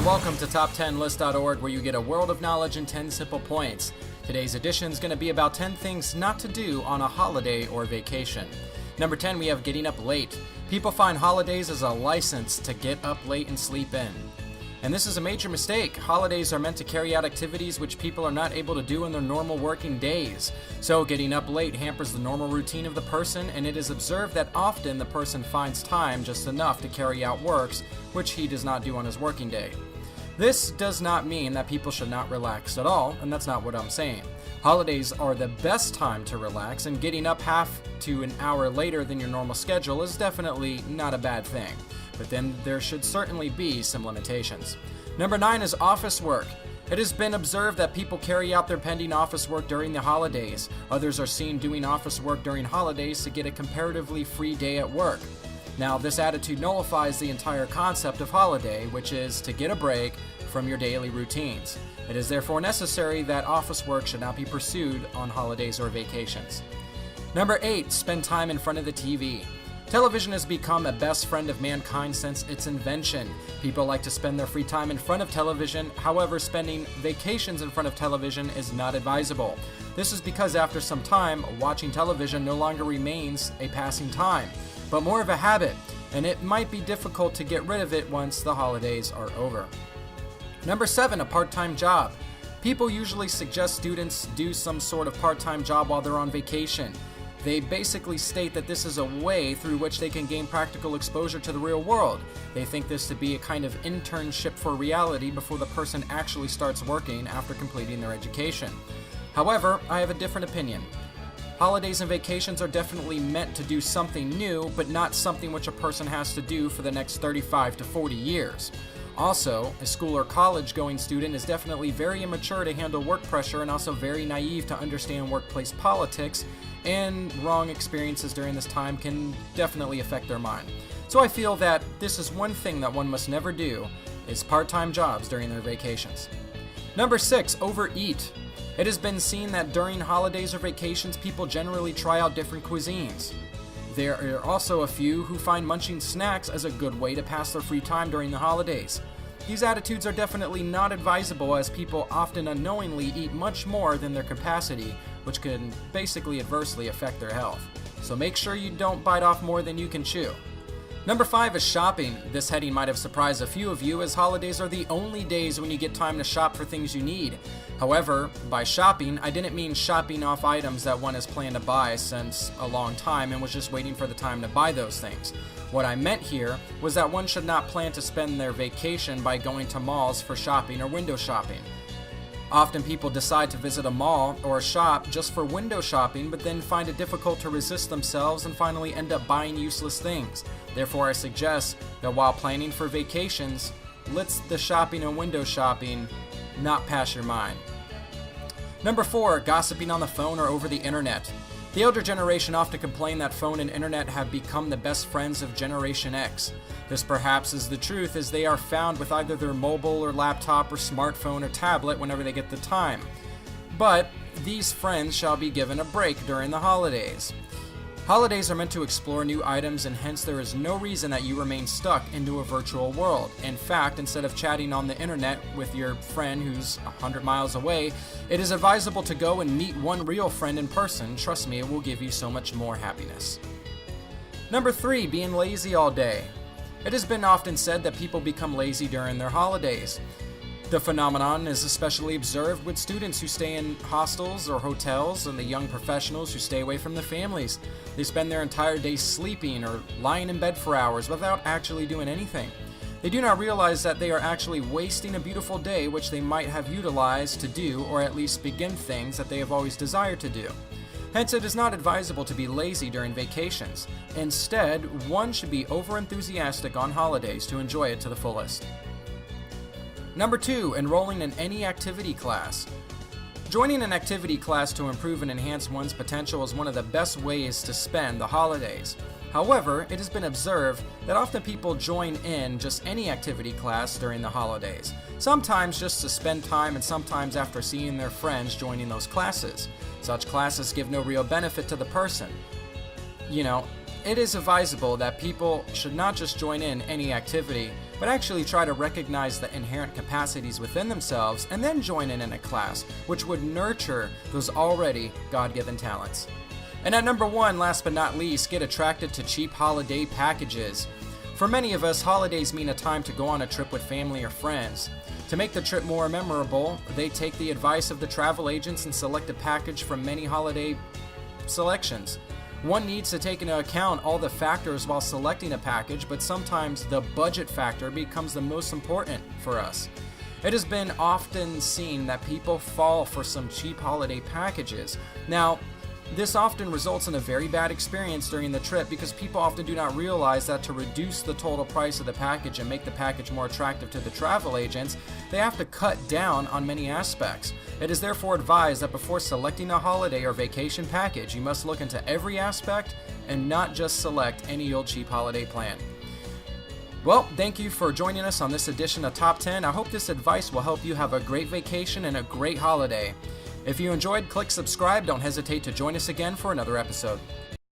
welcome to top10list.org, where you get a world of knowledge in 10 simple points. Today's edition is going to be about 10 things not to do on a holiday or vacation. Number 10, we have getting up late. People find holidays as a license to get up late and sleep in. And this is a major mistake. Holidays are meant to carry out activities which people are not able to do in their normal working days. So getting up late hampers the normal routine of the person, and it is observed that often the person finds time just enough to carry out works which he does not do on his working day. This does not mean that people should not relax at all, and that's not what I'm saying. Holidays are the best time to relax, and getting up half to an hour later than your normal schedule is definitely not a bad thing. But then there should certainly be some limitations. Number 9 is office work. It has been observed that people carry out their pending office work during the holidays. Others are seen doing office work during holidays to get a comparatively free day at work. Now, this attitude nullifies the entire concept of holiday, which is to get a break from your daily routines. It is therefore necessary that office work should not be pursued on holidays or vacations. Number 8, spend time in front of the TV. Television has become a best friend of mankind since its invention. People like to spend their free time in front of television. However, spending vacations in front of television is not advisable. This is because after some time, watching television no longer remains a passing time, but more of a habit, and it might be difficult to get rid of it once the holidays are over. Number 7, a part-time job. People usually suggest students do some sort of part-time job while they're on vacation. They basically state that this is a way through which they can gain practical exposure to the real world. They think this to be a kind of internship for reality before the person actually starts working after completing their education. However, I have a different opinion. Holidays and vacations are definitely meant to do something new, but not something which a person has to do for the next 35 to 40 years. Also, a school or college-going student is definitely very immature to handle work pressure and also very naive to understand workplace politics, and wrong experiences during this time can definitely affect their mind. So I feel that this is one thing that one must never do, is part-time jobs during their vacations. Number 6, overeat. It has been seen that during holidays or vacations, people generally try out different cuisines. There are also a few who find munching snacks as a good way to pass their free time during the holidays. These attitudes are definitely not advisable, as people often unknowingly eat much more than their capacity, which can basically adversely affect their health. So make sure you don't bite off more than you can chew. Number 5 is shopping. This heading might have surprised a few of you, as holidays are the only days when you get time to shop for things you need. However, by shopping, I didn't mean shopping off items that one has planned to buy since a long time and was just waiting for the time to buy those things. What I meant here was that one should not plan to spend their vacation by going to malls for shopping or window shopping. Often people decide to visit a mall or a shop just for window shopping, but then find it difficult to resist themselves and finally end up buying useless things. Therefore, I suggest that while planning for vacations, let the shopping and window shopping not pass your mind. Number 4, gossiping on the phone or over the internet. The elder generation often complain that phone and internet have become the best friends of Generation X. This perhaps is the truth, as they are found with either their mobile or laptop or smartphone or tablet whenever they get the time. But these friends shall be given a break during the holidays. Holidays are meant to explore new items, and hence there is no reason that you remain stuck into a virtual world. In fact, instead of chatting on the internet with your friend who's 100 miles away, it is advisable to go and meet one real friend in person. Trust me, it will give you so much more happiness. Number 3, being lazy all day. It has been often said that people become lazy during their holidays. The phenomenon is especially observed with students who stay in hostels or hotels, and the young professionals who stay away from their families. They spend their entire day sleeping or lying in bed for hours without actually doing anything. They do not realize that they are actually wasting a beautiful day which they might have utilized to do, or at least begin things that they have always desired to do. Hence, it is not advisable to be lazy during vacations. Instead, one should be overenthusiastic on holidays to enjoy it to the fullest. Number 2, enrolling in any activity class. Joining an activity class to improve and enhance one's potential is one of the best ways to spend the holidays. However, it has been observed that often people join in just any activity class during the holidays. Sometimes just to spend time, and sometimes after seeing their friends joining those classes. Such classes give no real benefit to the person. It is advisable that people should not just join in any activity, but actually try to recognize the inherent capacities within themselves and then join in a class, which would nurture those already God-given talents. And at number 1, last but not least, get attracted to cheap holiday packages. For many of us, holidays mean a time to go on a trip with family or friends. To make the trip more memorable, they take the advice of the travel agents and select a package from many holiday selections. One needs to take into account all the factors while selecting a package, but sometimes the budget factor becomes the most important for us. It has been often seen that people fall for some cheap holiday packages. Now, this often results in a very bad experience during the trip because people often do not realize that to reduce the total price of the package and make the package more attractive to the travel agents, they have to cut down on many aspects. It is therefore advised that before selecting a holiday or vacation package, you must look into every aspect and not just select any old cheap holiday plan. Well, thank you for joining us on this edition of Top 10. I hope this advice will help you have a great vacation and a great holiday. If you enjoyed, click subscribe. Don't hesitate to join us again for another episode.